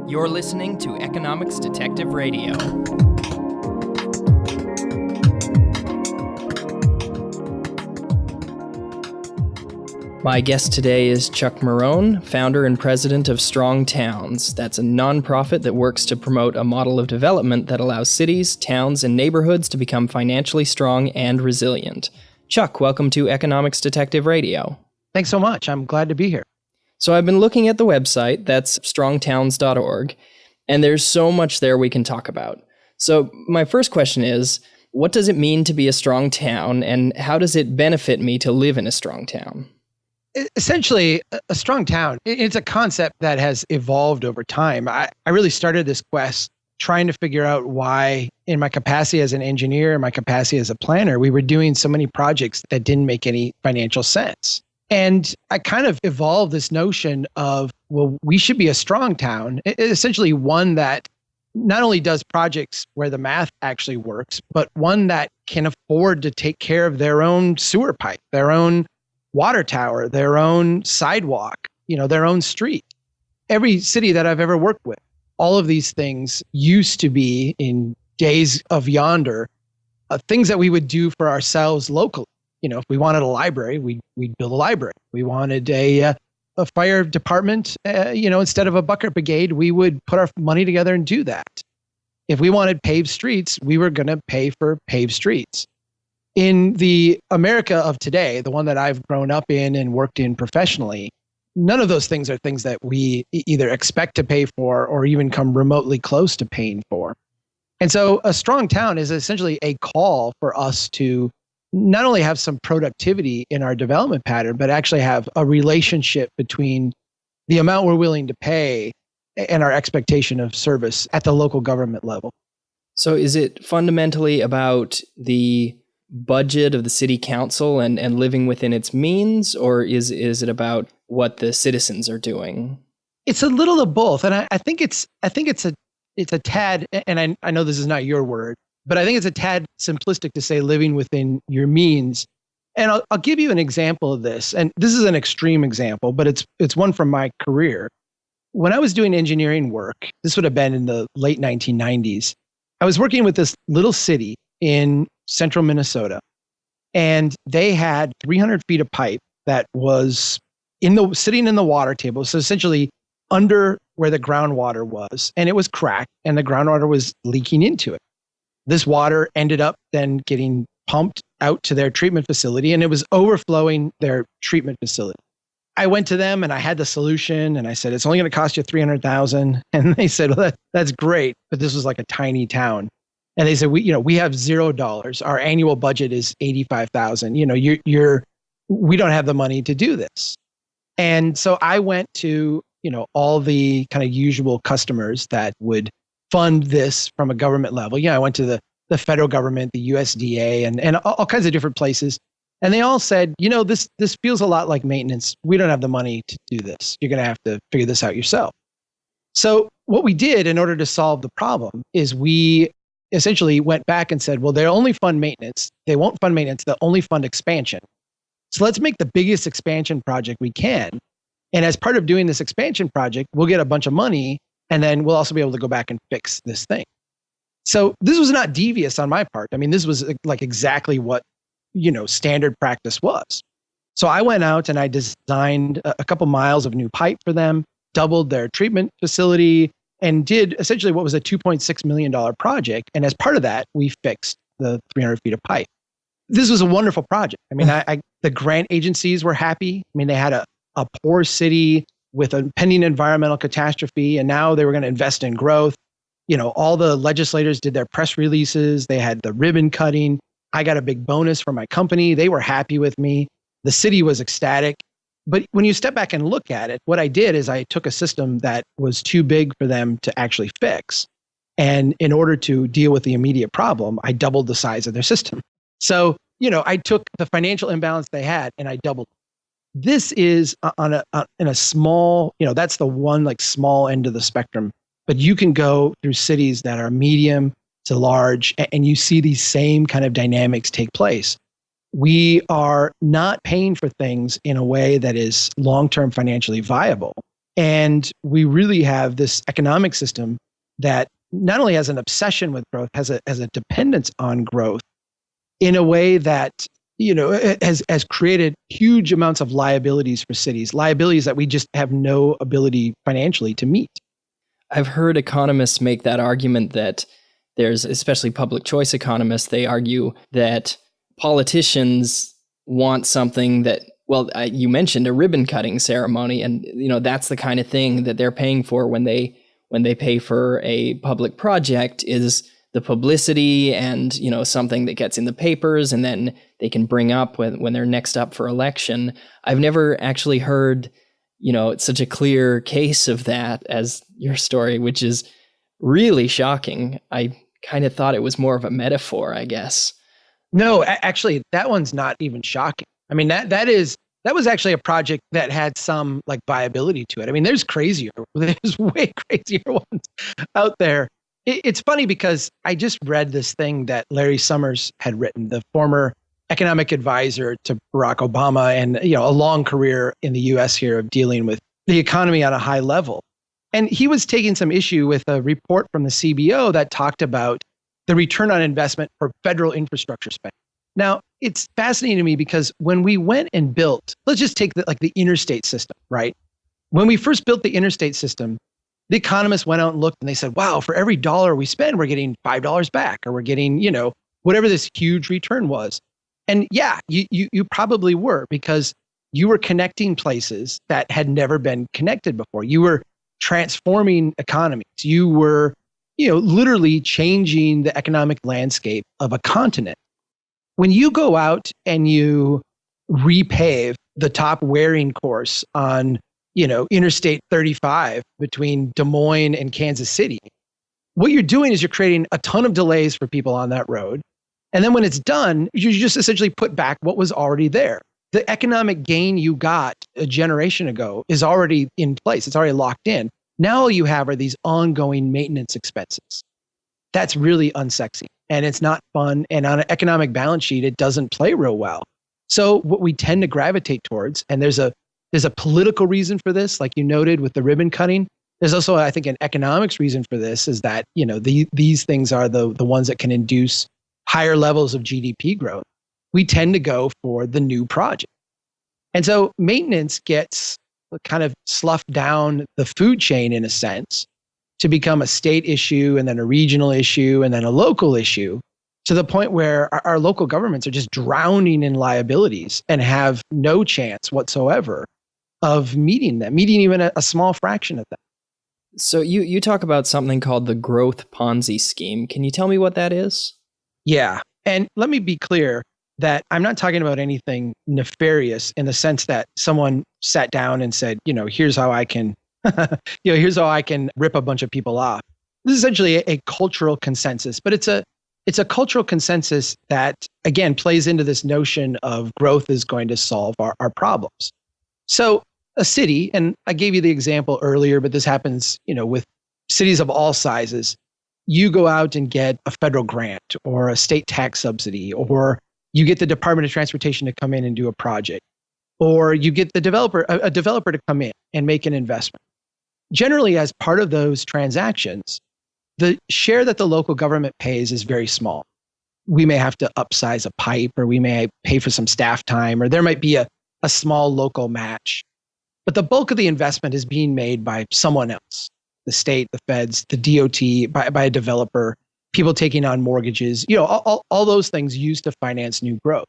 You're listening to Economics Detective Radio. My guest today is Chuck Marohn, founder and president of Strong Towns. That's a nonprofit that works to promote a model of development that allows cities, towns, and neighborhoods to become financially strong and resilient. Chuck, welcome to Economics Detective Radio. Thanks so much. I'm glad to be here. So I've been looking at the website, that's strongtowns.org, and there's so much there we can talk about. So my first question is, what does it mean to be a strong town, and how does it benefit me to live in a strong town? Essentially, a strong town, it's a concept that has evolved over time. I really started this quest trying to figure out why, in my capacity as an engineer, in my capacity as a planner, we were doing so many projects that didn't make any financial sense. And I kind of evolved this notion of, well, we should be a strong town, essentially one that not only does projects where the math actually works, but one that can afford to take care of their own sewer pipe, their own water tower, their own sidewalk, their own street. Every city that I've ever worked with, all of these things used to be, in days of yonder, things that we would do for ourselves locally. If we wanted a library, we'd build a library. We wanted a fire department, instead of a bucket brigade, we would put our money together and do that. If we wanted paved streets, we were going to pay for paved streets. In the America of today, the one that I've grown up in and worked in professionally, none of those things are things that we either expect to pay for or even come remotely close to paying for. And so a strong town is essentially a call for us to not only have some productivity in our development pattern, but actually have a relationship between the amount we're willing to pay and our expectation of service at the local government level. So is it fundamentally about the budget of the city council and living within its means, or is it about what the citizens are doing? It's a little of both. And I think it's a tad, and I know this is not your word, but I think it's a tad simplistic to say living within your means. And I'll give you an example of this. And this is an extreme example, but it's one from my career. When I was doing engineering work, this would have been in the late 1990s, I was working with this little city in central Minnesota, and they had 300 feet of pipe that was sitting in the water table. So essentially under where the groundwater was, and it was cracked and the groundwater was leaking into it. This water ended up then getting pumped out to their treatment facility, and it was overflowing their treatment facility. I went to them and I had the solution, and I said, it's only going to cost you $300,000. And they said, well, that's great. But this was like a tiny town. And they said, we have $0. Our annual budget is $85,000. We don't have the money to do this. And so I went to, all the kind of usual customers that would fund this from a government level. I went to the federal government, the USDA, and all kinds of different places. And they all said, this feels a lot like maintenance. We don't have the money to do this. You're going to have to figure this out yourself. So what we did in order to solve the problem is we essentially went back and said, well, they only fund maintenance. They won't fund maintenance. They'll only fund expansion. So let's make the biggest expansion project we can. And as part of doing this expansion project, we'll get a bunch of money, and then we'll also be able to go back and fix this thing. So this was not devious on my part. I mean, this was like exactly what, standard practice was. So I went out and I designed a couple miles of new pipe for them, doubled their treatment facility, and did essentially what was a $2.6 million project. And as part of that, we fixed the 300 feet of pipe. This was a wonderful project. I mean, the grant agencies were happy. I mean, they had a poor city with a pending environmental catastrophe, and now they were going to invest in growth. All the legislators did their press releases. They had the ribbon cutting. I got a big bonus from my company. They were happy with me. The city was ecstatic. But when you step back and look at it, what I did is I took a system that was too big for them to actually fix. And in order to deal with the immediate problem, I doubled the size of their system. So, I took the financial imbalance they had and I doubled. This is in a small, that's the one small end of the spectrum. But you can go through cities that are medium to large, and you see these same kind of dynamics take place. We are not paying for things in a way that is long-term financially viable. And we really have this economic system that not only has an obsession with growth, has a dependence on growth in a way that, has created huge amounts of liabilities for cities, liabilities that we just have no ability financially to meet. I've heard economists make that argument that there's, especially public choice economists, they argue that politicians want something that, well, you mentioned a ribbon cutting ceremony, and that's the kind of thing that they're paying for when they pay for a public project, is the publicity and something that gets in the papers and then they can bring up when they're next up for election. I've never actually heard it's such a clear case of that as your story, which is really shocking. I kind of thought it was more of a metaphor, I guess. No, actually, that one's not even shocking. I mean, that was actually a project that had some like viability to it. I mean, there's way crazier ones out there. It's funny because I just read this thing that Larry Summers had written, the former economic advisor to Barack Obama, and a long career in the US here of dealing with the economy on a high level. And he was taking some issue with a report from the CBO that talked about the return on investment for federal infrastructure spending. Now, it's fascinating to me because when we went and built, let's just take the interstate system, right? When we first built the interstate system, the economists went out and looked and they said, wow, for every dollar we spend, we're getting $5 back, or we're getting, whatever this huge return was. And yeah, you probably were, because you were connecting places that had never been connected before. You were transforming economies. You were, literally changing the economic landscape of a continent. When you go out and you repave the top wearing course on, Interstate 35 between Des Moines and Kansas City, what you're doing is you're creating a ton of delays for people on that road. And then when it's done, you just essentially put back what was already there. The economic gain you got a generation ago is already in place. It's already locked in. Now all you have are these ongoing maintenance expenses. That's really unsexy and it's not fun. And on an economic balance sheet, it doesn't play real well. So what we tend to gravitate towards, and there's a political reason for this, like you noted with the ribbon cutting. There's also, I think, an economics reason for this, is that, these things are the ones that can induce higher levels of GDP growth. We tend to go for the new project. And so maintenance gets kind of sloughed down the food chain in a sense to become a state issue and then a regional issue and then a local issue, to the point where our local governments are just drowning in liabilities and have no chance whatsoever of meeting even a small fraction of that. So you talk about something called the growth Ponzi scheme. Can you tell me what that is? Yeah. And let me be clear that I'm not talking about anything nefarious in the sense that someone sat down and said, here's how I can, here's how I can rip a bunch of people off. This is essentially a cultural consensus, but it's a cultural consensus that, again, plays into this notion of growth is going to solve our problems. So a city, and I gave you the example earlier, but this happens, with cities of all sizes. You go out and get a federal grant or a state tax subsidy, or you get the Department of Transportation to come in and do a project, or you get a developer to come in and make an investment. Generally, as part of those transactions, the share that the local government pays is very small. We may have to upsize a pipe, or we may pay for some staff time, or there might be a small local match. But the bulk of the investment is being made by someone else, the state, the feds, the DOT, by a developer, people taking on mortgages, all those things used to finance new growth.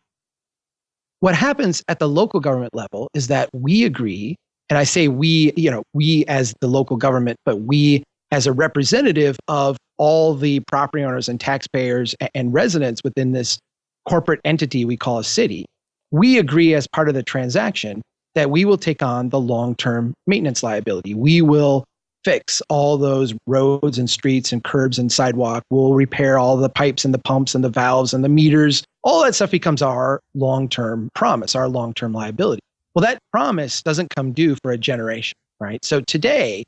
What happens at the local government level is that we agree, and I say we as the local government, but we as a representative of all the property owners and taxpayers and residents within this corporate entity we call a city, we agree as part of the transaction that we will take on the long-term maintenance liability. We will fix all those roads and streets and curbs and sidewalk. We'll repair all the pipes and the pumps and the valves and the meters. All that stuff becomes our long-term promise, our long-term liability. Well, that promise doesn't come due for a generation, right? So today,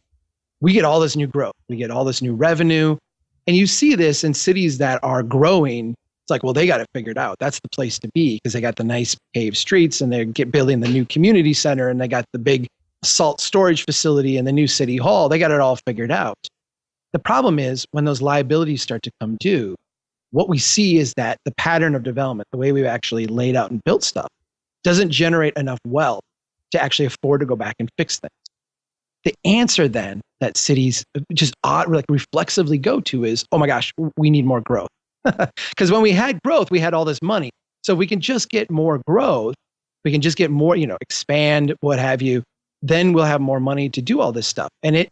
we get all this new growth. We get all this new revenue. And you see this in cities that are growing. It's like, well, they got it figured out. That's the place to be because they got the nice paved streets and they're building the new community center and they got the big salt storage facility and the new city hall. They got it all figured out. The problem is when those liabilities start to come due, what we see is that the pattern of development, the way we've actually laid out and built stuff, doesn't generate enough wealth to actually afford to go back and fix things. The answer then that cities just like reflexively go to is, oh my gosh, we need more growth. Because when we had growth, we had all this money. So we can just get more growth. We can just get more, expand, what have you. Then we'll have more money to do all this stuff. And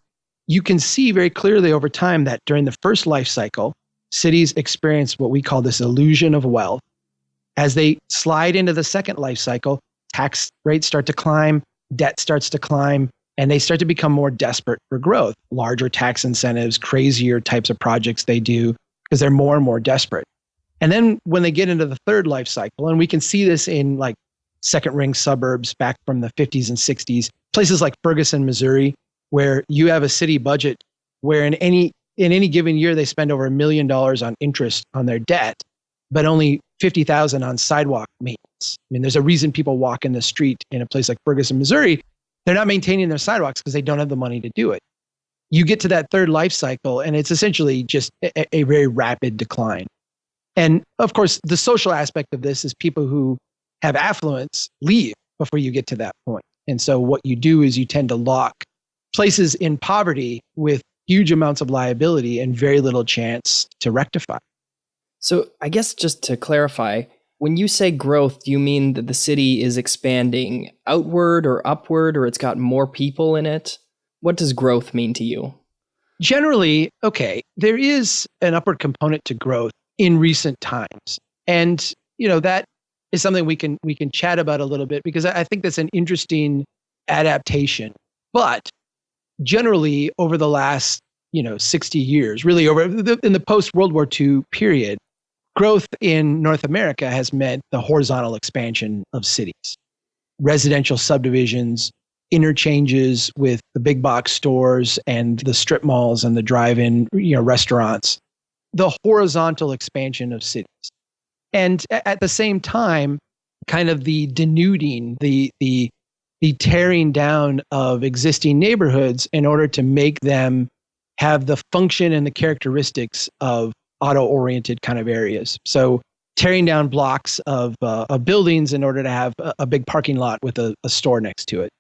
you can see very clearly over time that during the first life cycle, cities experience what we call this illusion of wealth. As they slide into the second life cycle, tax rates start to climb, debt starts to climb, and they start to become more desperate for growth. Larger tax incentives, crazier types of projects they do because they're more and more desperate. And then when they get into the third life cycle, and we can see this in like second ring suburbs back from the 50s and 60s, places like Ferguson, Missouri, where you have a city budget where in any given year they spend over $1 million on interest on their debt, but only $50,000 on sidewalk maintenance. I mean, there's a reason people walk in the street in a place like Ferguson, Missouri. They're not maintaining their sidewalks because they don't have the money to do it. You get to that third life cycle, and it's essentially just a very rapid decline. And of course, the social aspect of this is people who have affluence leave before you get to that point. And so what you do is you tend to lock places in poverty with huge amounts of liability and very little chance to rectify. So I guess just to clarify, when you say growth, do you mean that the city is expanding outward or upward, or it's got more people in it? What does growth mean to you? Generally, okay, there is an upward component to growth in recent times. And, that is something we can chat about a little bit because I think that's an interesting adaptation. But generally over the last, 60 years, really in the post-World War II period, growth in North America has meant the horizontal expansion of cities, residential subdivisions, interchanges with the big box stores and the strip malls and the drive-in, restaurants, the horizontal expansion of cities. And at the same time, kind of the denuding, the tearing down of existing neighborhoods in order to make them have the function and the characteristics of auto-oriented kind of areas. So tearing down blocks of buildings in order to have a big parking lot with a store next to it,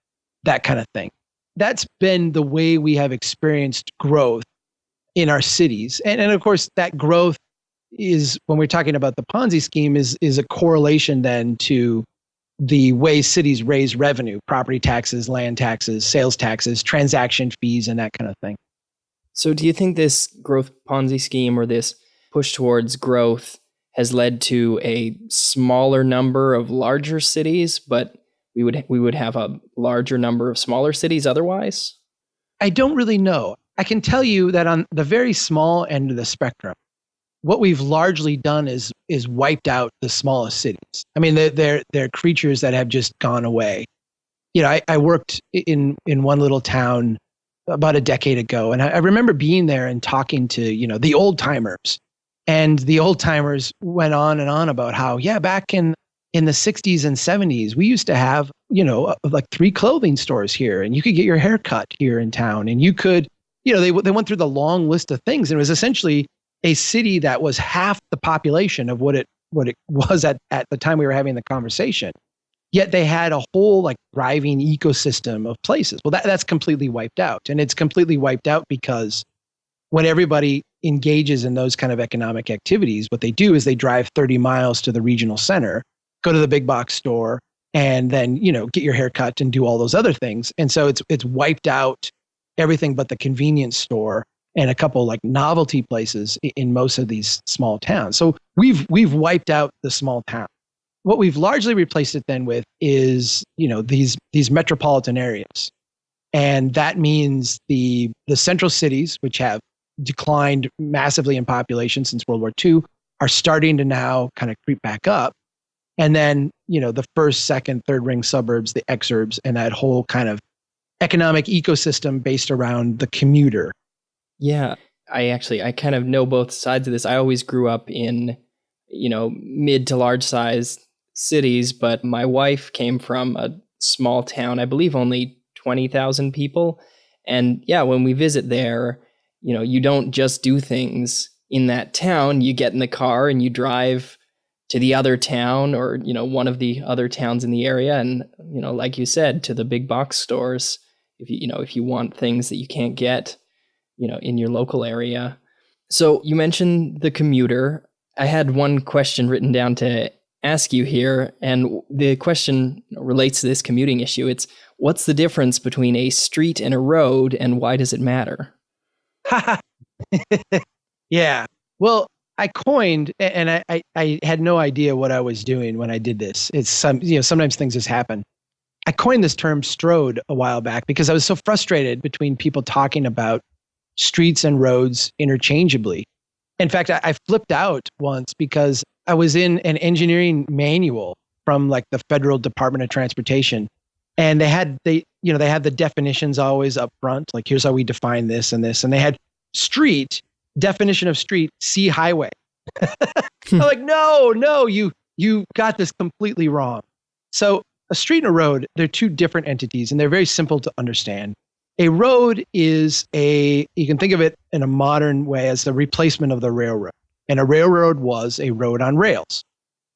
that kind of thing. That's been the way we have experienced growth in our cities. And of course, that growth is, when we're talking about the Ponzi scheme, is a correlation then to the way cities raise revenue, property taxes, land taxes, sales taxes, transaction fees, and that kind of thing. So do you think this growth Ponzi scheme or this push towards growth has led to a smaller number of larger cities, but we would have a larger number of smaller cities otherwise? I don't really know. I can tell you that on the very small end of the spectrum, what we've largely done is wiped out the smallest cities. I mean, they're creatures that have just gone away. I worked in one little town about a decade ago, and I remember being there and talking to, the old timers. And the old timers went on and on about how, back in the 60s and 70s, we used to have, like 3 clothing stores here, and you could get your hair cut here in town. And you could, they went through the long list of things. And it was essentially a city that was half the population of what it was at the time we were having the conversation. Yet they had a whole like thriving ecosystem of places. Well, that's completely wiped out. And it's completely wiped out because when everybody engages in those kind of economic activities, what they do is they drive 30 miles to the regional center, go to the big box store, and then, get your hair cut and do all those other things. And so it's wiped out everything but the convenience store and a couple like novelty places in most of these small towns. So we've wiped out the small town. What we've largely replaced it then with is, these metropolitan areas. And that means the central cities, which have declined massively in population since World War II, are starting to now kind of creep back up. And then, the first, second, third ring suburbs, the exurbs, and that whole kind of economic ecosystem based around the commuter. Yeah, I kind of know both sides of this. I always grew up in, mid to large size cities, but my wife came from a small town, I believe only 20,000 people. And yeah, when we visit there, you don't just do things in that town. You get in the car and you drive to the other town or, one of the other towns in the area. And, like you said, to the big box stores, if you want things that you can't get, in your local area. So you mentioned the commuter. I had one question written down to ask you here, and the question relates to this commuting issue. It's, what's the difference between a street and a road, and why does it matter? Yeah. Well, I coined, and I had no idea what I was doing when I did this. It's sometimes things just happen. I coined this term strode a while back because I was so frustrated between people talking about streets and roads interchangeably. In fact, I flipped out once because I was in an engineering manual from like the Federal Department of Transportation, and they had the definitions always up front, like here's how we define this and this, and they had street, definition of street, see highway. I'm like, no, you got this completely wrong. So a street and a road, they're two different entities, and they're very simple to understand. A road is you can think of it in a modern way as the replacement of the railroad. And a railroad was a road on rails.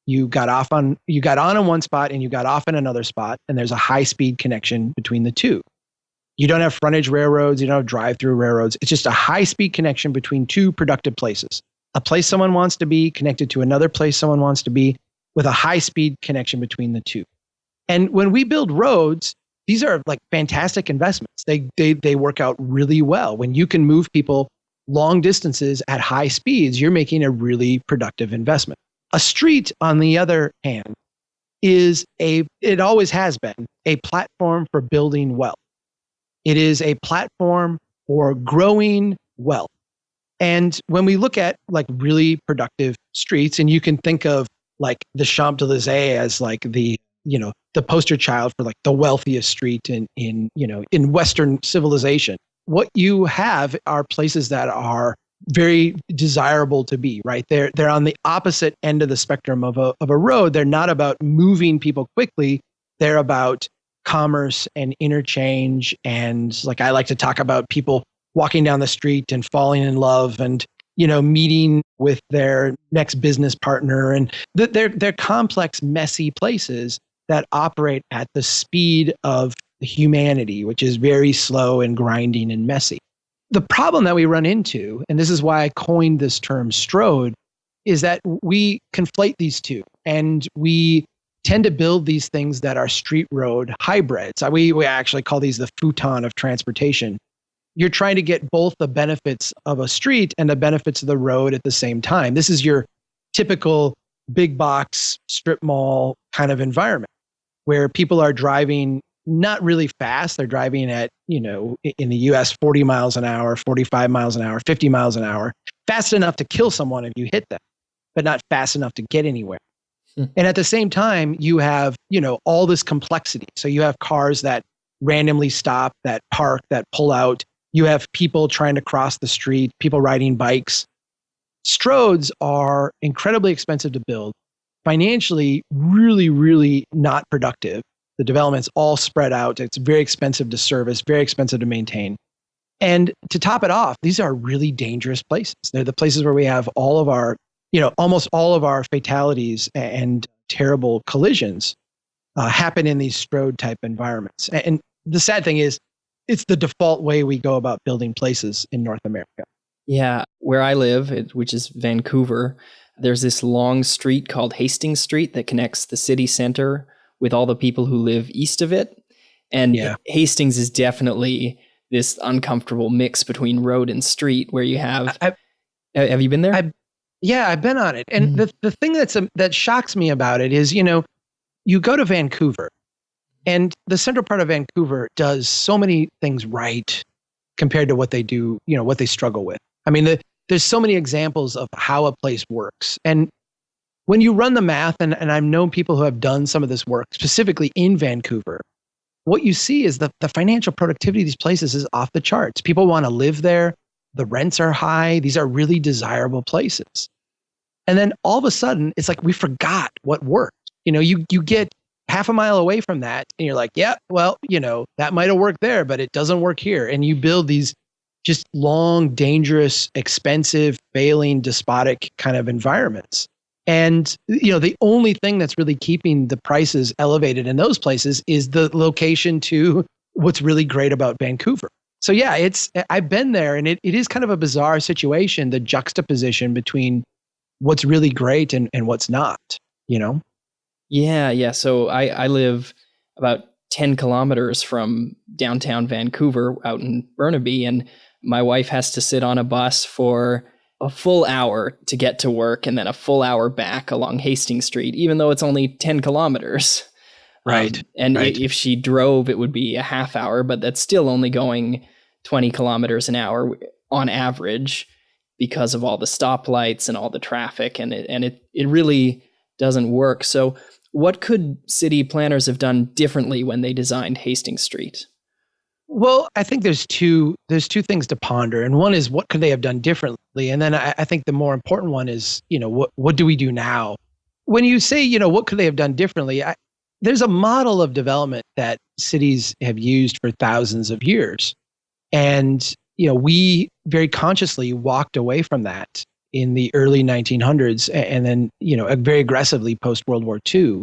You got on in one spot and you got off in another spot, and there's a high-speed connection between the two. You don't have frontage railroads, you don't have drive-through railroads. It's just a high-speed connection between two productive places. A place someone wants to be connected to another place someone wants to be, with a high-speed connection between the two. And when we build roads, these are like fantastic investments. They work out really well. When you can move people long distances at high speeds, you're making a really productive investment. A street, on the other hand, it always has been a platform for building wealth. It is a platform for growing wealth. And when we look at like really productive streets, and you can think of like the Champs-Élysées as like the poster child for like the wealthiest street in Western civilization. What you have are places that are very desirable to be, right? They're on the opposite end of the spectrum of a road. They're not about moving people quickly. They're about commerce and interchange. And like, I like to talk about people walking down the street and falling in love and, meeting with their next business partner. And they're complex, messy places that operate at the speed of humanity, which is very slow and grinding and messy. The problem that we run into, and this is why I coined this term strode, is that we conflate these two, and we tend to build these things that are street road hybrids. We actually call these the futon of transportation. You're trying to get both the benefits of a street and the benefits of the road at the same time. This is your typical big box strip mall kind of environment, where people are driving not really fast. They're driving at, in the US, 40 miles an hour, 45 miles an hour, 50 miles an hour, fast enough to kill someone if you hit them, but not fast enough to get anywhere. And at the same time, you have, all this complexity. So you have cars that randomly stop, that park, that pull out. You have people trying to cross the street, people riding bikes. Stroads are incredibly expensive to build, financially really, really not productive. The development's all spread out. It's very expensive to service, very expensive to maintain. And to top it off, these are really dangerous places. They're the places where we have all of our, almost all of our fatalities and terrible collisions happen in these strode type environments. And the sad thing is, it's the default way we go about building places in North America. Yeah, where I live, which is Vancouver, there's this long street called Hastings Street that connects the city center with all the people who live east of it. And Hastings is definitely this uncomfortable mix between road and street where you have... have you been there? I've been on it. And the thing that shocks me about it is, you go to Vancouver, and the central part of Vancouver does so many things right compared to what they do, what they struggle with. I mean, there's so many examples of how a place works. And when you run the math, and I've known people who have done some of this work, specifically in Vancouver, what you see is the financial productivity of these places is off the charts. People want to live there. The rents are high. These are really desirable places. And then all of a sudden, it's like we forgot what worked. You get half a mile away from that. And you're like, yeah, well, that might have worked there, but it doesn't work here. And you build these just long, dangerous, expensive, failing, despotic kind of environments. And, the only thing that's really keeping the prices elevated in those places is the location to what's really great about Vancouver. So yeah, I've been there, and it is kind of a bizarre situation, the juxtaposition between what's really great and what's not, Yeah. So I live about 10 kilometers from downtown Vancouver out in Burnaby, and my wife has to sit on a bus for a full hour to get to work and then a full hour back along Hastings Street, even though it's only 10 kilometers. Right. Right. If she drove, it would be a half hour, but that's still only going 20 kilometers an hour on average because of all the stoplights and all the traffic. And it really doesn't work. So what could city planners have done differently when they designed Hastings Street? Well, I think there's two things to ponder. And one is, what could they have done differently? And then I think the more important one is, what do we do now? When you say, what could they have done differently? There's a model of development that cities have used for thousands of years. And, we very consciously walked away from that in the early 1900s and then, very aggressively post World War II.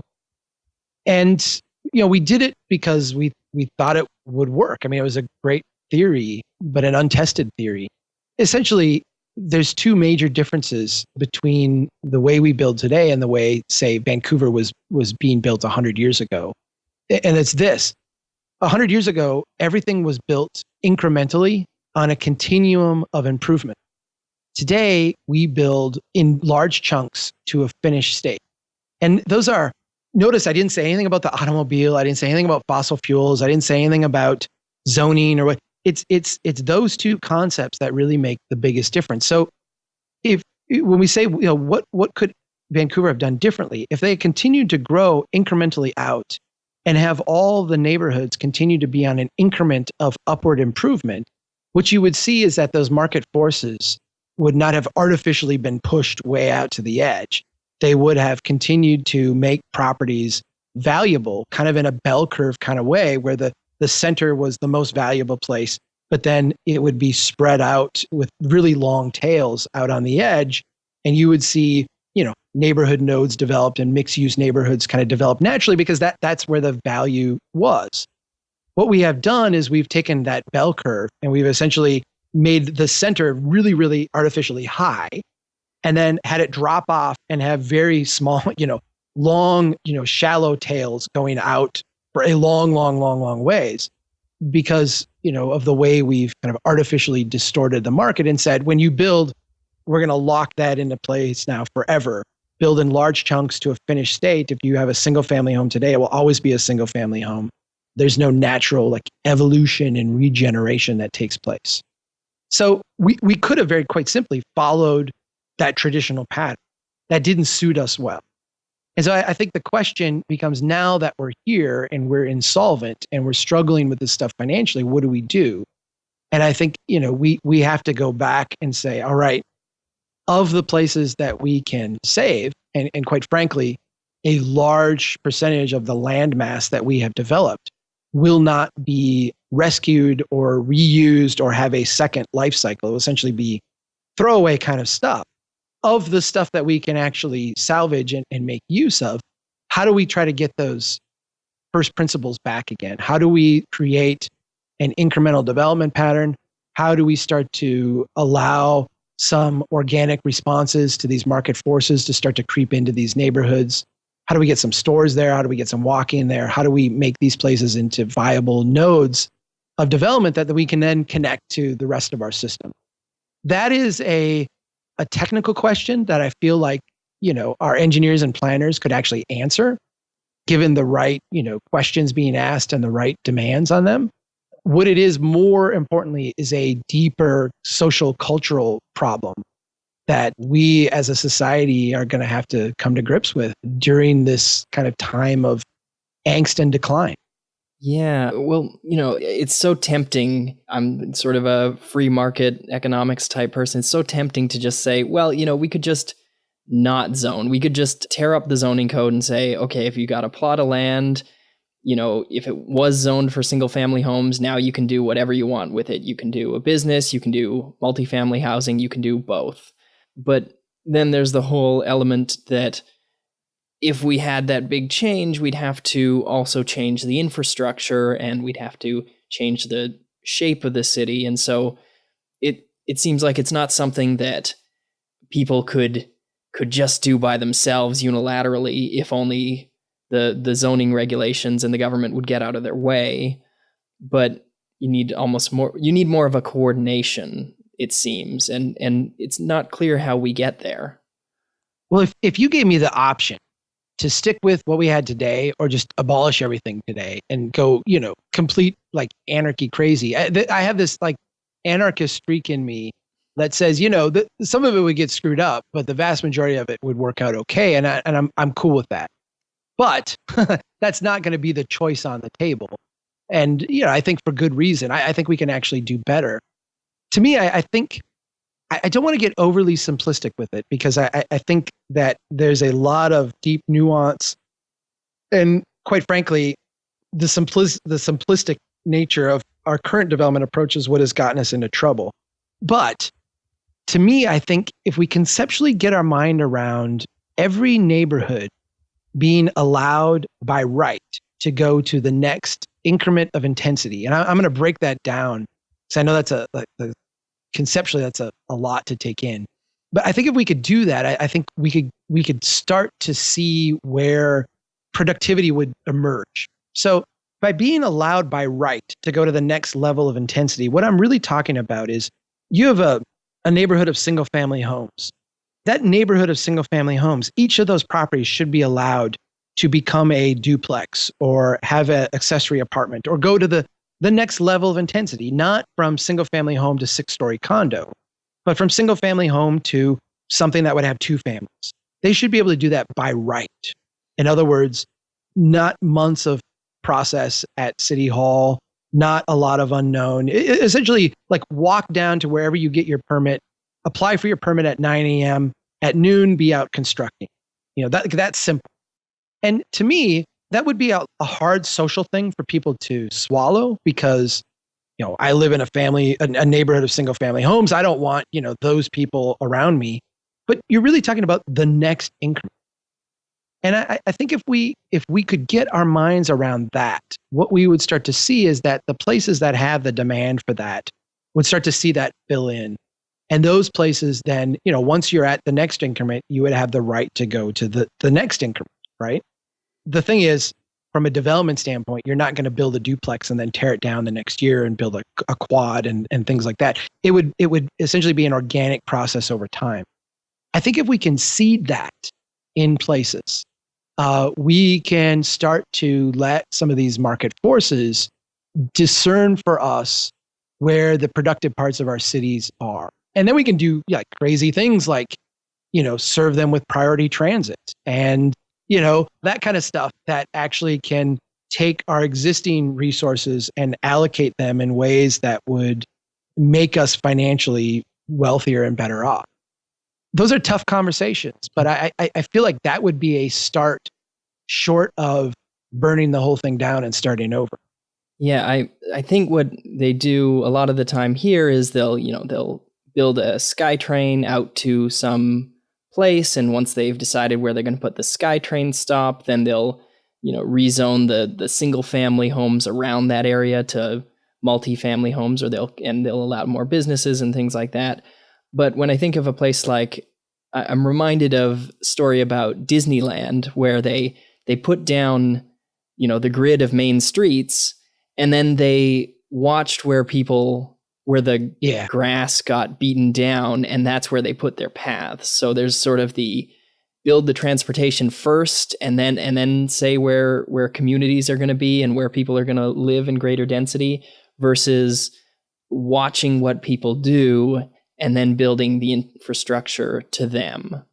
And, we did it because we thought it would work. I mean, it was a great theory, but an untested theory. Essentially, there's two major differences between the way we build today and the way, say, Vancouver was being built 100 years ago. And it's this. 100 years ago, everything was built incrementally on a continuum of improvement. Today, we build in large chunks to a finished state. And notice I didn't say anything about the automobile. I didn't say anything about fossil fuels. I didn't say anything about zoning or what. It's those two concepts that really make the biggest difference. So when we say, what could Vancouver have done differently? If they had continued to grow incrementally out and have all the neighborhoods continue to be on an increment of upward improvement, what you would see is that those market forces would not have artificially been pushed way out to the edge. They would have continued to make properties valuable, kind of in a bell curve kind of way, where the center was the most valuable place, but then it would be spread out with really long tails out on the edge. And you would see, neighborhood nodes developed and mixed use neighborhoods kind of developed naturally because that's where the value was. What we have done is we've taken that bell curve and we've essentially made the center really, really artificially high, and then had it drop off and have very small, long, shallow tails going out for a long, long, long, long ways because, of the way we've kind of artificially distorted the market and said, when you build, we're going to lock that into place now forever. Build in large chunks to a finished state. If you have a single family home today, it will always be a single family home. There's no natural evolution and regeneration that takes place. So we could have very quite simply followed that traditional pattern. That didn't suit us well. And so I think the question becomes, now that we're here and we're insolvent and we're struggling with this stuff financially, what do we do? And I think, we have to go back and say, all right, of the places that we can save, and quite frankly, a large percentage of the land mass that we have developed will not be rescued or reused or have a second life cycle. It will essentially be throwaway kind of stuff. Of the stuff that we can actually salvage and make use of, how do we try to get those first principles back again? How do we create an incremental development pattern? How do we start to allow some organic responses to these market forces to start to creep into these neighborhoods? How do we get some stores there? How do we get some walking there? How do we make these places into viable nodes of development that we can then connect to the rest of our system? That is a technical question that I feel like, our engineers and planners could actually answer, given the right, questions being asked and the right demands on them. What it is, more importantly, is a deeper social cultural problem that we as a society are going to have to come to grips with during this kind of time of angst and decline. Yeah, well, it's so tempting. I'm sort of a free market economics type person. It's so tempting to just say, well, we could just not zone. We could just tear up the zoning code and say, okay, if you got a plot of land, if it was zoned for single family homes, now you can do whatever you want with it. You can do a business, you can do multifamily housing, you can do both. But then there's the whole element that if we had that big change, we'd have to also change the infrastructure and we'd have to change the shape of the city. And so it seems like it's not something that people could just do by themselves unilaterally if only the zoning regulations and the government would get out of their way. But you need more of a coordination, it seems, and it's not clear how we get there. Well, if you gave me the option to stick with what we had today or just abolish everything today and go, complete like anarchy crazy. I have this like anarchist streak in me that says, some of it would get screwed up, but the vast majority of it would work out okay. And I'm cool with that. But that's not going to be the choice on the table. And, I think for good reason. I think we can actually do better. To me, I think I don't want to get overly simplistic with it because I think that there's a lot of deep nuance. And quite frankly, the simplistic nature of our current development approach is what has gotten us into trouble. But to me, I think if we conceptually get our mind around every neighborhood being allowed by right to go to the next increment of intensity, and I'm going to break that down because I know that's conceptually that's a lot to take in. But I think if we could do that, I think we could start to see where productivity would emerge. So by being allowed by right to go to the next level of intensity, what I'm really talking about is you have a neighborhood of single family homes. That neighborhood of single family homes, each of those properties should be allowed to become a duplex or have an accessory apartment or go to the next level of intensity, not from single family home to 6-story condo, but from single family home to something that would have 2 families. They should be able to do that by right. In other words, not months of process at City Hall, not a lot of unknown. Essentially, like walk down to wherever you get your permit, apply for your permit at 9 a.m., at noon, be out constructing. That's simple. And to me, that would be a hard social thing for people to swallow because, I live in a neighborhood of single family homes. I don't want, those people around me. But you're really talking about the next increment. And I think if we could get our minds around that, what we would start to see is that the places that have the demand for that would start to see that fill in. And those places then, once you're at the next increment, you would have the right to go to the next increment, right? The thing is, from a development standpoint, you're not going to build a duplex and then tear it down the next year and build a quad and things like that. It would essentially be an organic process over time. I think if we can seed that in places, we can start to let some of these market forces discern for us where the productive parts of our cities are. And then we can do crazy things like, serve them with priority transit and, that kind of stuff that actually can take our existing resources and allocate them in ways that would make us financially wealthier and better off. Those are tough conversations, but I feel like that would be a start short of burning the whole thing down and starting over. Yeah, I think what they do a lot of the time here is they'll build a SkyTrain out to some place, and once they've decided where they're going to put the SkyTrain stop, then they'll rezone the single family homes around that area to multi-family homes, or they'll allow more businesses and things like that. But when I think of a place like, I'm reminded of a story about Disneyland where they put down the grid of main streets, and then they watched where the grass got beaten down, and that's where they put their paths. So there's sort of the build the transportation first, and then say where communities are going to be and where people are going to live in greater density, versus watching what people do and then building the infrastructure to them.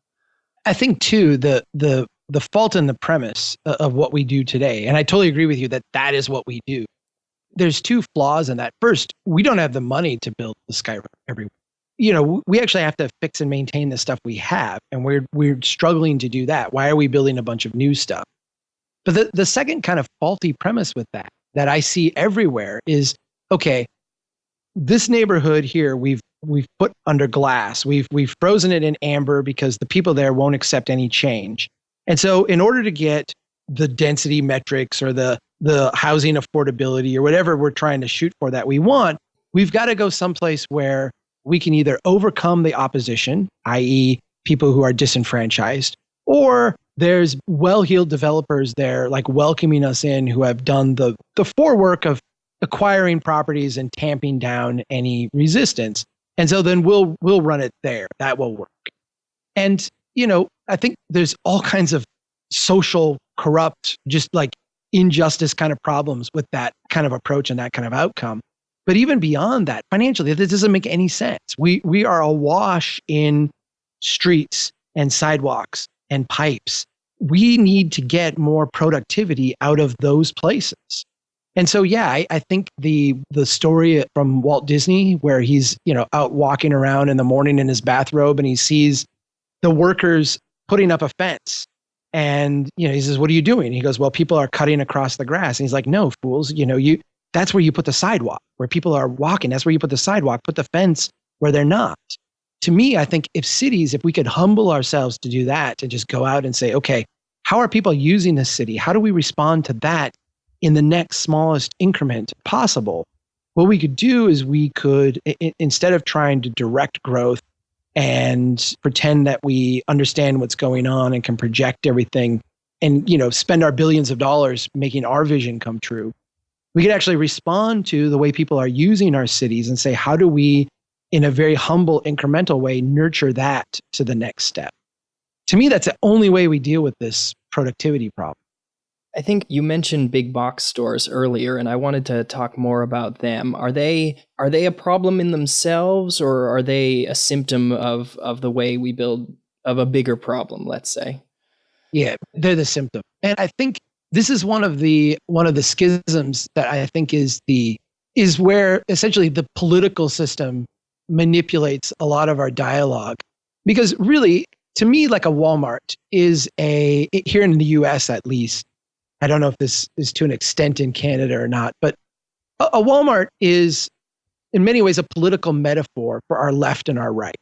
I think too the fault in the premise of what we do today, and I totally agree with you that is what we do. There's 2 flaws in that. First, we don't have the money to build the Skyrim everywhere. we actually have to fix and maintain the stuff we have, and we're struggling to do that. Why are we building a bunch of new stuff? But the second kind of faulty premise with that I see everywhere is, okay, this neighborhood here we've put under glass. We've frozen it in amber because the people there won't accept any change. And so in order to get the density metrics or the housing affordability or whatever we're trying to shoot for that we want, we've got to go someplace where we can either overcome the opposition, i.e. people who are disenfranchised, or there's well-heeled developers there like welcoming us in who have done the forework of acquiring properties and tamping down any resistance. And so then we'll run it there. That will work. And, I think there's all kinds of social, corrupt, just like injustice kind of problems with that kind of approach and that kind of outcome. But even beyond that, financially, this doesn't make any sense. We are awash in streets and sidewalks and pipes. We need to get more productivity out of those places. And so, yeah, I think the story from Walt Disney where he's, out walking around in the morning in his bathrobe and he sees the workers putting up a fence. And, he says, what are you doing? And he goes, well, people are cutting across the grass. And he's like, no, fools, that's where you put the sidewalk, where people are walking. That's where you put the sidewalk, put the fence where they're not. To me, I think if we could humble ourselves to do that, to just go out and say, okay, how are people using this city? How do we respond to that in the next smallest increment possible? What we could do is we could, instead of trying to direct growth and pretend that we understand what's going on and can project everything and, spend our billions of dollars making our vision come true, we could actually respond to the way people are using our cities and say, how do we, in a very humble, incremental way, nurture that to the next step? To me, that's the only way we deal with this productivity problem. I think you mentioned big box stores earlier, and I wanted to talk more about them. Are they a problem in themselves, or are they a symptom of the way we build, of a bigger problem, let's say? Yeah, they're the symptom. And I think this is one of the schisms that I think is where essentially the political system manipulates a lot of our dialogue. Because really, to me, like a Walmart is here in the US at least, I don't know if this is to an extent in Canada or not, but a Walmart is in many ways a political metaphor for our left and our right.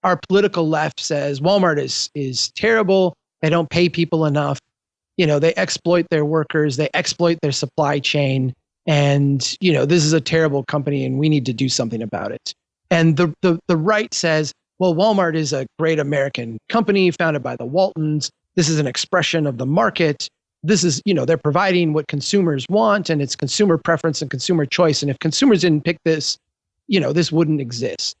Our political left says Walmart is terrible. They don't pay people enough. They exploit their workers. They exploit their supply chain. And, this is a terrible company and we need to do something about it. And the right says, well, Walmart is a great American company founded by the Waltons. This is an expression of the market. This is, they're providing what consumers want, and it's consumer preference and consumer choice. And if consumers didn't pick this, this wouldn't exist.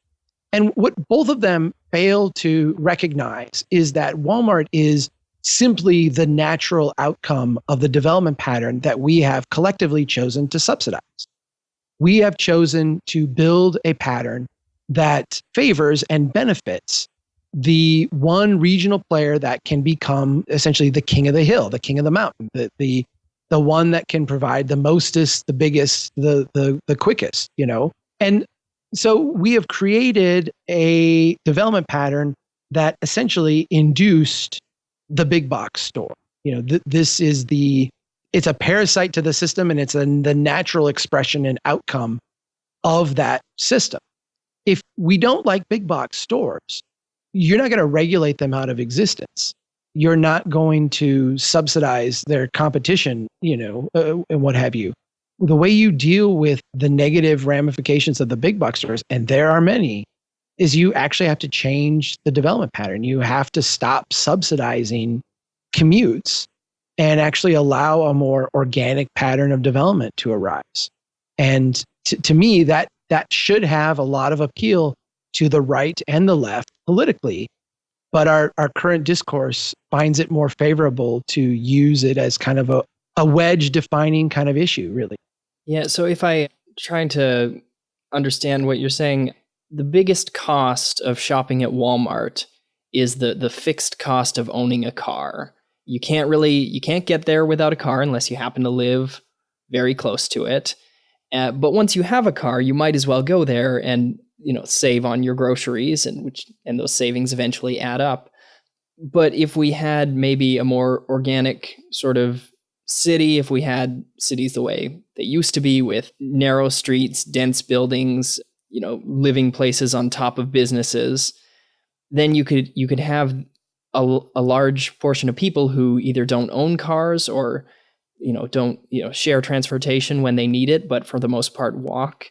And what both of them fail to recognize is that Walmart is simply the natural outcome of the development pattern that we have collectively chosen to subsidize. We have chosen to build a pattern that favors and benefits the one regional player that can become essentially the king of the hill, the king of the mountain, the one that can provide the mostest, the biggest, the quickest, And so we have created a development pattern that essentially induced the big box store. This is it's a parasite to the system, and it's the natural expression and outcome of that system. If we don't like big box stores, you're not going to regulate them out of existence. You're not going to subsidize their competition, and what have you. The way you deal with the negative ramifications of the big box stores, and there are many, is you actually have to change the development pattern. You have to stop subsidizing commutes and actually allow a more organic pattern of development to arise. And to me, that should have a lot of appeal to the right and the left politically, but our current discourse finds it more favorable to use it as kind of a wedge defining kind of issue, really. Yeah, so if I trying to understand what you're saying, the biggest cost of shopping at Walmart is the fixed cost of owning a car. You can't get there without a car unless you happen to live very close to it. But once you have a car, you might as well go there and save on your groceries, and those savings eventually add up. But if we had maybe a more organic sort of city, if we had cities the way they used to be, with narrow streets, dense buildings, living places on top of businesses, then you could have a large portion of people who either don't own cars or don't share transportation when they need it, but for the most part walk.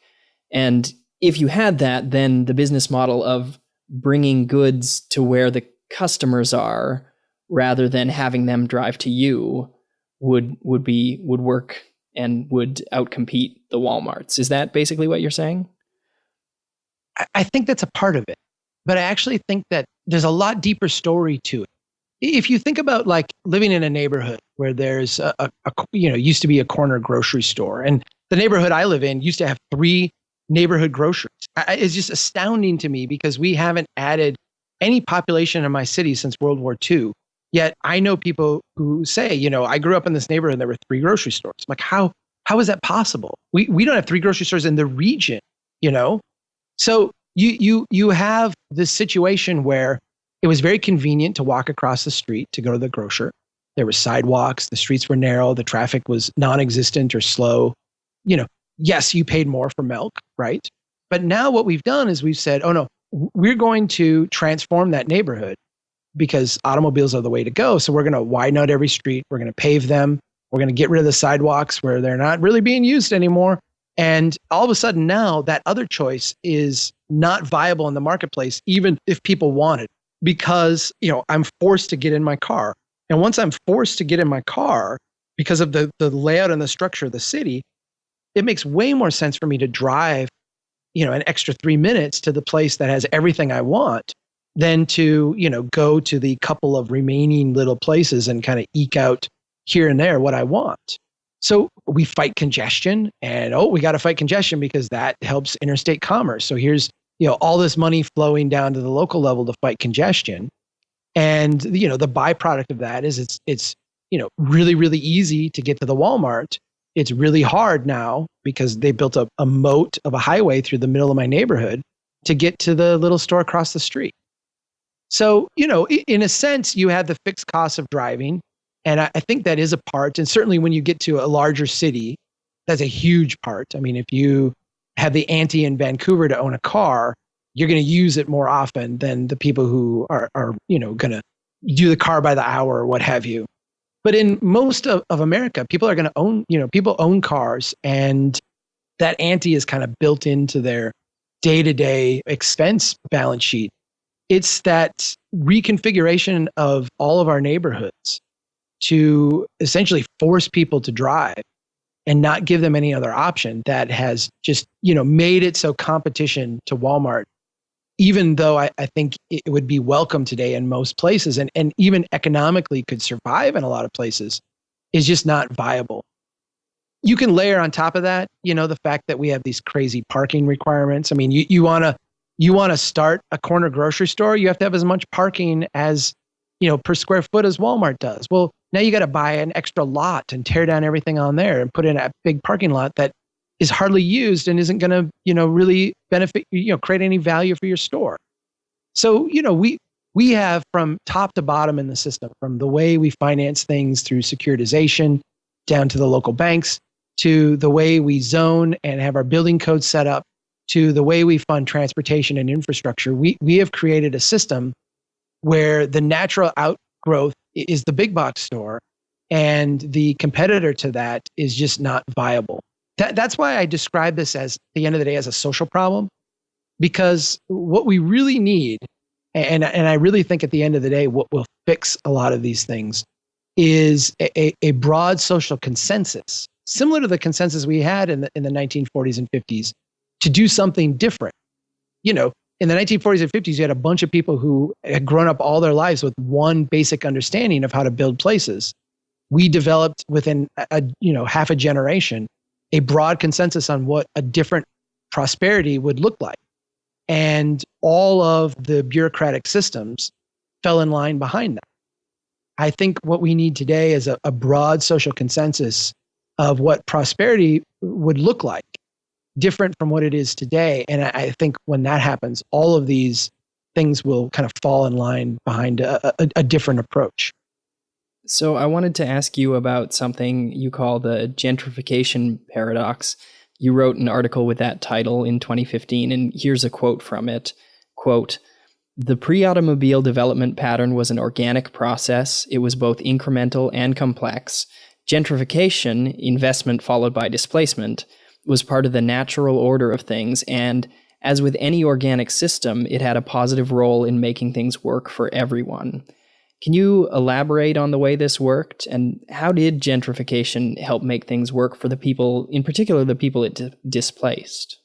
And if you had that, then the business model of bringing goods to where the customers are rather than having them drive to you would work and would outcompete the Walmarts. Is that basically what you're saying? I think that's a part of it, but I actually think that there's a lot deeper story to it. If you think about like living in a neighborhood where there's used to be a corner grocery store, and the neighborhood I live in used to have 3 neighborhood groceries. It's just astounding to me because we haven't added any population in my city since World War II. Yet I know people who say, I grew up in this neighborhood and there were 3 grocery stores. I'm like, how is that possible? We don't have 3 grocery stores in the region, So you have this situation where it was very convenient to walk across the street to go to the grocer. There were sidewalks, the streets were narrow, the traffic was non-existent or slow. Yes, you paid more for milk, right? But now what we've done is we've said, oh no, we're going to transform that neighborhood because automobiles are the way to go. So we're going to widen out every street. We're going to pave them. We're going to get rid of the sidewalks where they're not really being used anymore. And all of a sudden now that other choice is not viable in the marketplace, even if people want it, because, I'm forced to get in my car. And once I'm forced to get in my car because of the layout and the structure of the city, it makes way more sense for me to drive, an extra 3 minutes to the place that has everything I want than to, go to the couple of remaining little places and kind of eke out here and there what I want. So we fight congestion, and we got to fight congestion because that helps interstate commerce. So here's, all this money flowing down to the local level to fight congestion. And, the byproduct of that is it's really, really easy to get to the Walmart. It's really hard now because they built a moat of a highway through the middle of my neighborhood to get to the little store across the street. So, in a sense, you have the fixed costs of driving. And I think that is a part. And certainly when you get to a larger city, that's a huge part. I mean, if you have the ante in Vancouver to own a car, you're going to use it more often than the people who are going to do the car by the hour or what have you. But in most of America, people are going to own, people own cars, and that ante is kind of built into their day-to-day expense balance sheet. It's that reconfiguration of all of our neighborhoods to essentially force people to drive and not give them any other option that has just, made it so competition to Walmart, even though I think it would be welcome today in most places and even economically could survive in a lot of places, is just not viable. You can layer on top of that, the fact that we have these crazy parking requirements. I mean, you want to start a corner grocery store, you have to have as much parking as, per square foot as Walmart does. Well, now you got to buy an extra lot and tear down everything on there and put in a big parking lot that is hardly used and isn't going to, really benefit, create any value for your store. So, we have from top to bottom in the system, from the way we finance things through securitization down to the local banks, to the way we zone and have our building codes set up, to the way we fund transportation and infrastructure. We have created a system where the natural outgrowth is the big box store, and the competitor to that is just not viable. That's why I describe this as, at the end of the day, as a social problem, because what we really need, and I really think at the end of the day, what will fix a lot of these things is a broad social consensus, similar to the consensus we had in the 1940s and 50s, to do something different. In the 1940s and 50s, you had a bunch of people who had grown up all their lives with one basic understanding of how to build places. We developed within half a generation a broad consensus on what a different prosperity would look like. And all of the bureaucratic systems fell in line behind that. I think what we need today is a broad social consensus of what prosperity would look like, different from what it is today. And I think when that happens, all of these things will kind of fall in line behind a different approach. So I wanted to ask you about something you call the gentrification paradox. You wrote an article with that title in 2015, and here's a quote from it. Quote, "The pre-automobile development pattern was an organic process. It was both incremental and complex. Gentrification, investment followed by displacement, was part of the natural order of things, and as with any organic system, it had a positive role in making things work for everyone." Can you elaborate on the way this worked, and how did gentrification help make things work for the people, in particular the people it displaced?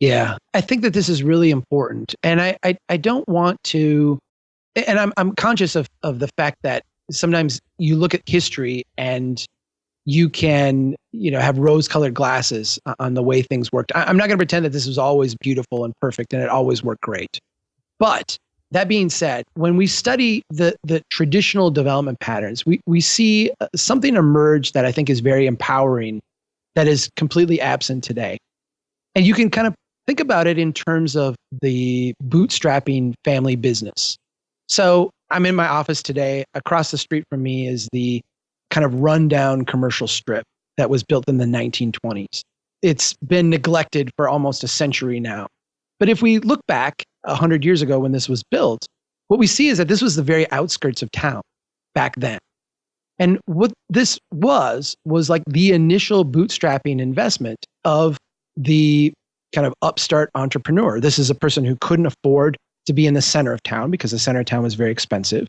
Yeah, I think that this is really important. And I don't want to, and I'm conscious of the fact that sometimes you look at history and you can, have rose-colored glasses on the way things worked. I'm not going to pretend that this was always beautiful and perfect and it always worked great. But that being said, when we study the traditional development patterns, we see something emerge that I think is very empowering that is completely absent today. And you can kind of think about it in terms of the bootstrapping family business. So I'm in my office today. Across the street from me is the kind of rundown commercial strip that was built in the 1920s. It's been neglected for almost a century now. But if we look back 100 years ago when this was built, what we see is that this was the very outskirts of town back then. And what this was like the initial bootstrapping investment of the kind of upstart entrepreneur. This is a person who couldn't afford to be in the center of town because the center of town was very expensive,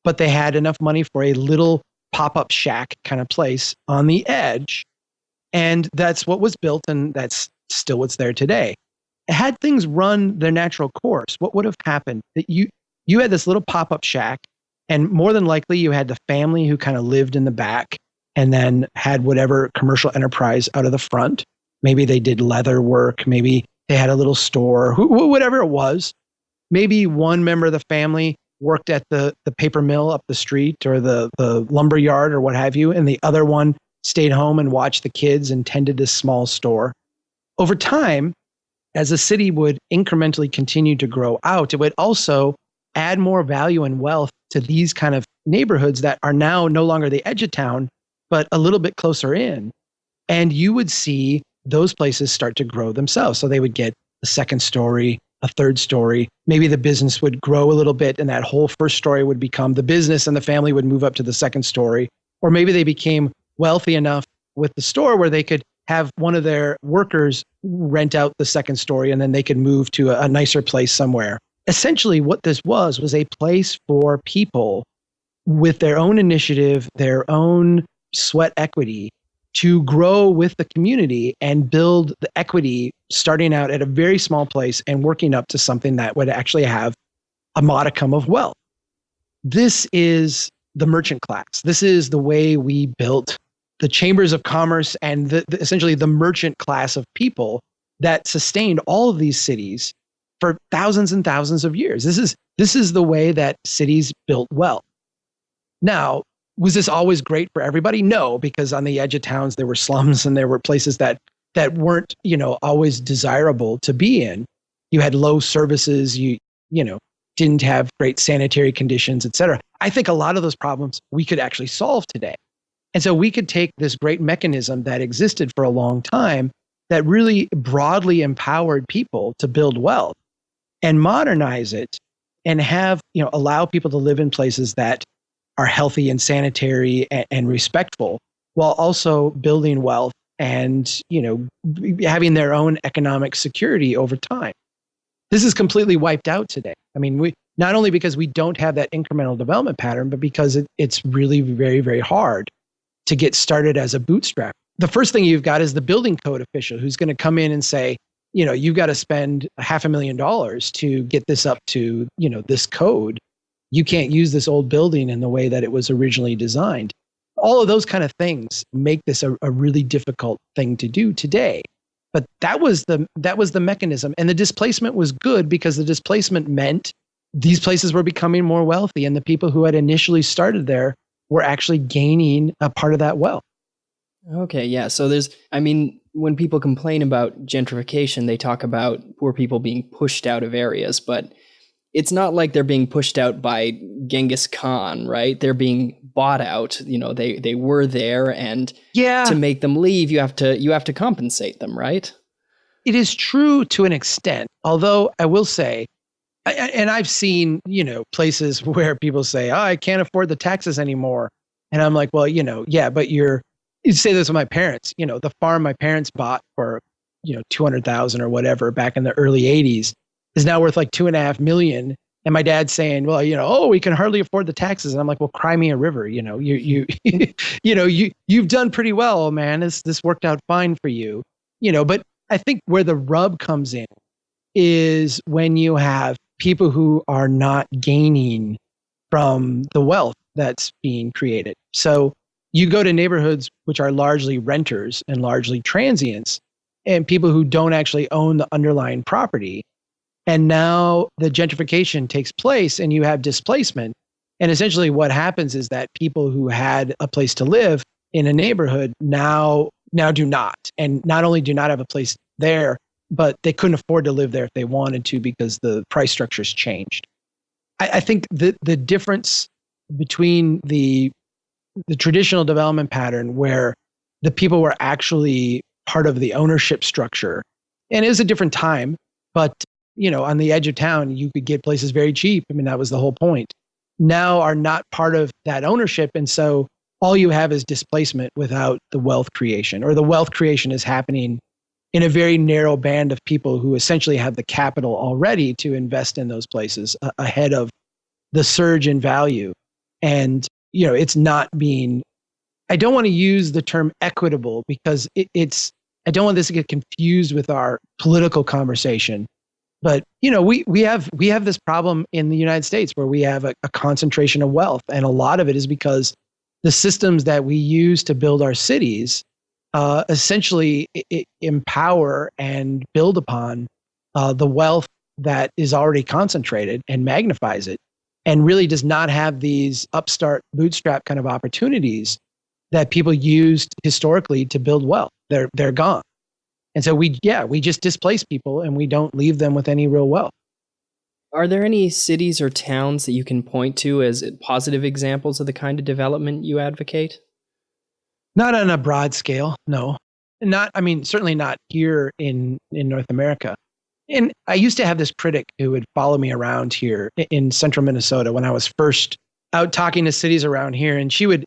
but they had enough money for a little pop-up shack kind of place on the edge. And that's what was built, and that's still what's there today. Had things run their natural course, what would have happened? That you had this little pop-up shack, and more than likely you had the family who kind of lived in the back and then had whatever commercial enterprise out of the front. Maybe they did leather work. Maybe they had a little store, whatever it was. Maybe one member of the family worked at the paper mill up the street or the lumber yard or what have you, and the other one stayed home and watched the kids and tended this small store. Over time, as the city would incrementally continue to grow out, it would also add more value and wealth to these kind of neighborhoods that are now no longer the edge of town, but a little bit closer in. And you would see those places start to grow themselves. So they would get a second story, a third story. Maybe the business would grow a little bit and that whole first story would become the business and the family would move up to the second story. Or maybe they became wealthy enough with the store where they could have one of their workers rent out the second story and then they could move to a nicer place somewhere. Essentially, what this was a place for people with their own initiative, their own sweat equity to grow with the community and build the equity starting out at a very small place and working up to something that would actually have a modicum of wealth. This is the merchant class. This is the way we built the chambers of commerce and essentially the merchant class of people that sustained all of these cities for thousands and thousands of years. This is the way that cities built wealth. Now, was this always great for everybody? No, because on the edge of towns there were slums and there were places that weren't, always desirable to be in. You had low services, you didn't have great sanitary conditions, et cetera. I think a lot of those problems we could actually solve today. And so we could take this great mechanism that existed for a long time that really broadly empowered people to build wealth and modernize it and have, allow people to live in places that are healthy and sanitary and respectful while also building wealth and, having their own economic security over time. This is completely wiped out today. I mean, we not only because we don't have that incremental development pattern, but because it's really very, very hard to get started as a bootstrap. The first thing you've got is the building code official who's going to come in and say, you've got to spend $500,000 to get this up to, this code. You can't use this old building in the way that it was originally designed. All of those kind of things make this a really difficult thing to do today. But that was the mechanism. And the displacement was good because the displacement meant these places were becoming more wealthy and the people who had initially started there were actually gaining a part of that wealth. Okay, yeah. So when people complain about gentrification, they talk about poor people being pushed out of areas, but it's not like they're being pushed out by Genghis Khan, right? They're being bought out. They were there, and to Yeah, make them leave, you have to compensate them, right? it is true to an extent. Although I will say, and I've seen, places where people say, "Oh, I can't afford the taxes anymore," and I'm like, "Well, yeah, but you say this with my parents. The farm my parents bought for, 200,000 or whatever back in the early '80s is now worth like 2.5 million." And my dad's saying, "Well, oh, we can hardly afford the taxes." And I'm like, "Well, cry me a river. You've done pretty well, man. This worked out fine for you, But I think where the rub comes in is when you have people who are not gaining from the wealth that's being created. So you go to neighborhoods which are largely renters and largely transients and people who don't actually own the underlying property. And now the gentrification takes place and you have displacement. And essentially what happens is that people who had a place to live in a neighborhood now do not. And not only do not have a place there, but they couldn't afford to live there if they wanted to because the price structure's changed. I think the difference between the traditional development pattern where the people were actually part of the ownership structure, and it was a different time, but on the edge of town, you could get places very cheap. I mean, that was the whole point. Now are not part of that ownership. And so all you have is displacement without the wealth creation, or the wealth creation is happening in a very narrow band of people who essentially have the capital already to invest in those places ahead of the surge in value. And, it's not being, I don't want to use the term equitable because I don't want this to get confused with our political conversation. But, we have this problem in the United States where we have a concentration of wealth. And a lot of it is because the systems that we use to build our cities essentially empower and build upon the wealth that is already concentrated and magnifies it, and really does not have these upstart bootstrap kind of opportunities that people used historically to build wealth. They're gone. And so we just displace people and we don't leave them with any real wealth. Are there any cities or towns that you can point to as positive examples of the kind of development you advocate? Not on a broad scale, no. Certainly not here in North America. And I used to have this critic who would follow me around here in central Minnesota when I was first out talking to cities around here. And she would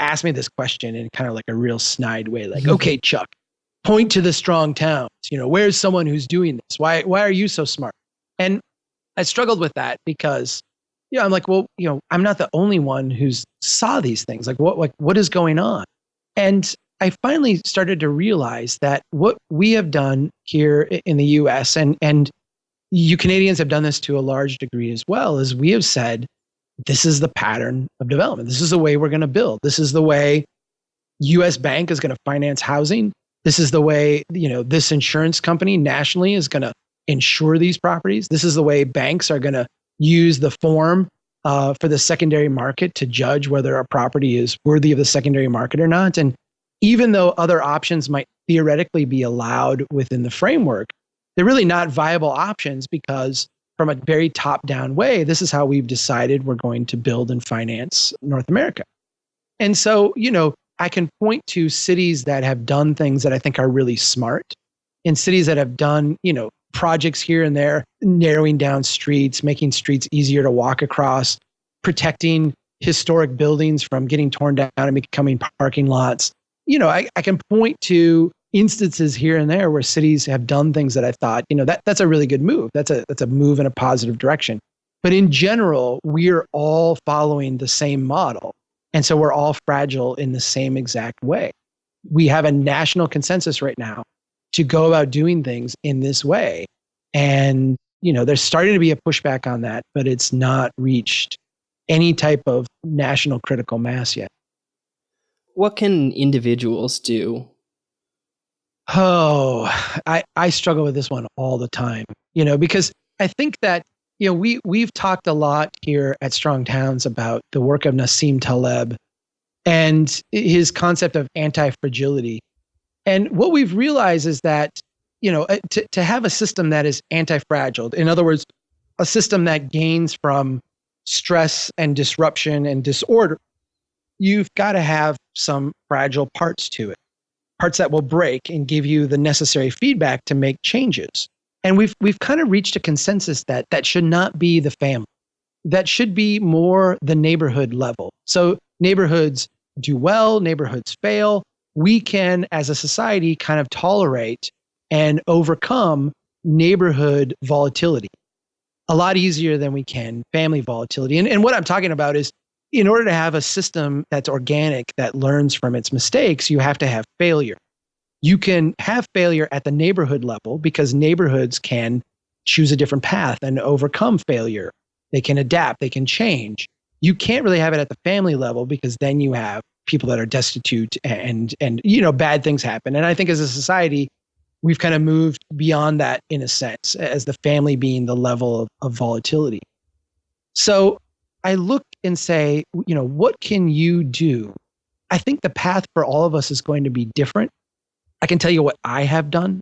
ask me this question in kind of like a real snide way, like, "Okay, Chuck, point to the strong towns. Where's someone who's doing this? Why are you so smart?" And I struggled with that because, I'm like, well, I'm not the only one who's saw these things. Like what is going on? And I finally started to realize that what we have done here in the US, and you Canadians have done this to a large degree as well, is we have said, this is the pattern of development. This is the way we're going to build. This is the way US Bank is going to finance housing. This is the way, this insurance company nationally is going to insure these properties. This is the way banks are going to use the form for the secondary market to judge whether a property is worthy of the secondary market or not. And even though other options might theoretically be allowed within the framework, they're really not viable options because from a very top-down way, this is how we've decided we're going to build and finance North America. And so, I can point to cities that have done things that I think are really smart, and cities that have done, projects here and there, narrowing down streets, making streets easier to walk across, protecting historic buildings from getting torn down and becoming parking lots. I can point to instances here and there where cities have done things that I thought, that's a really good move. That's a move in a positive direction. But in general, we're all following the same model. And so we're all fragile in the same exact way. We have a national consensus right now to go about doing things in this way. And, there's starting to be a pushback on that, but it's not reached any type of national critical mass yet. What can individuals do? Oh, I struggle with this one all the time, because I think that, we've talked a lot here at Strong Towns about the work of Nassim Taleb and his concept of anti-fragility. And what we've realized is that, to have a system that is anti-fragile, in other words, a system that gains from stress and disruption and disorder, you've got to have some fragile parts to it, parts that will break and give you the necessary feedback to make changes. And we've kind of reached a consensus that should not be the family. That should be more the neighborhood level. So neighborhoods do well, neighborhoods fail. We can, as a society, kind of tolerate and overcome neighborhood volatility a lot easier than we can family volatility. And what I'm talking about is, in order to have a system that's organic, that learns from its mistakes, you have to have failure. You can have failure at the neighborhood level because neighborhoods can choose a different path and overcome failure. They can adapt, they can change. You can't really have it at the family level because then you have people that are destitute and bad things happen. And I think as a society, we've kind of moved beyond that in a sense, as the family being the level of volatility. So I look and say, what can you do? I think the path for all of us is going to be different. I can tell you what I have done.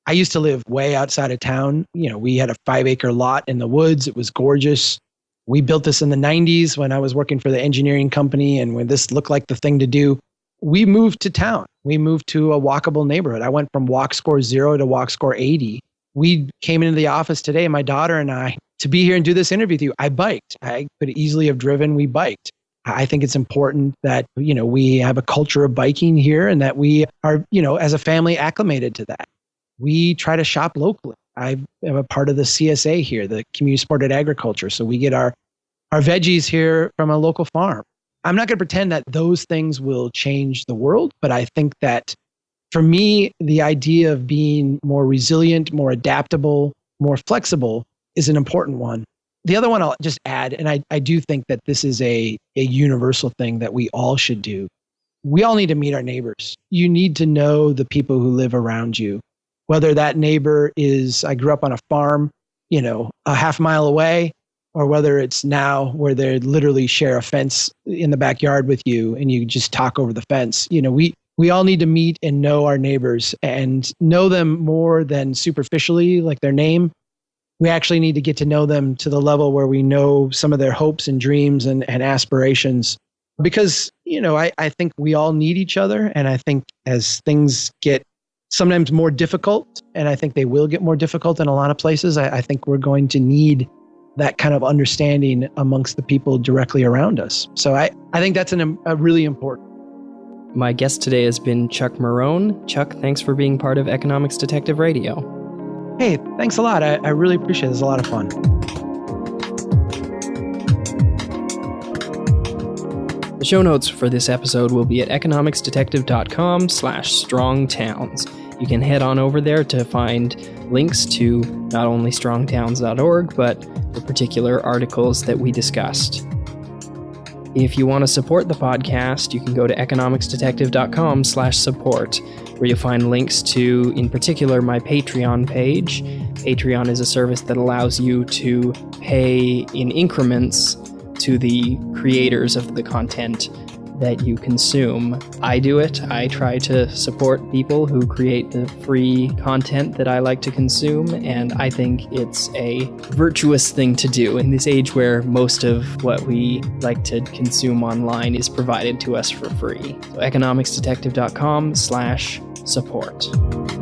I used to live way outside of town. We had a 5-acre lot in the woods. It was gorgeous. We built this in the 90s when I was working for the engineering company, and when this looked like the thing to do, we moved to town. We moved to a walkable neighborhood. I went from walk score 0 to walk score 80. We came into the office today, my daughter and I, to be here and do this interview with you. I biked. I could easily have driven. We biked. I think it's important that, we have a culture of biking here and that we are, as a family acclimated to that. We try to shop locally. I am a part of the CSA here, the Community Supported Agriculture. So we get our veggies here from a local farm. I'm not going to pretend that those things will change the world, but I think that for me, the idea of being more resilient, more adaptable, more flexible is an important one. The other one I'll just add, and I do think that this is a universal thing that we all should do. We all need to meet our neighbors. You need to know the people who live around you, whether that neighbor is, I grew up on a farm, a half mile away, or whether it's now where they literally share a fence in the backyard with you and you just talk over the fence. We all need to meet and know our neighbors and know them more than superficially, like their name. We actually need to get to know them to the level where we know some of their hopes and dreams and aspirations. Because, I think we all need each other. And I think as things get sometimes more difficult, and I think they will get more difficult in a lot of places, I think we're going to need that kind of understanding amongst the people directly around us. So I think that's a really important. My guest today has been Chuck Marohn. Chuck, thanks for being part of Economics Detective Radio. Hey, thanks a lot. I really appreciate it. It's a lot of fun. The show notes for this episode will be at economicsdetective.com/strongtowns. You can head on over there to find links to not only strongtowns.org, but the particular articles that we discussed. If you want to support the podcast, you can go to economicsdetective.com/support, where you'll find links to, in particular, my Patreon page. Patreon is a service that allows you to pay in increments to the creators of the content that you consume. I do it. I try to support people who create the free content that I like to consume, and I think it's a virtuous thing to do in this age where most of what we like to consume online is provided to us for free. So economicsdetective.com/support.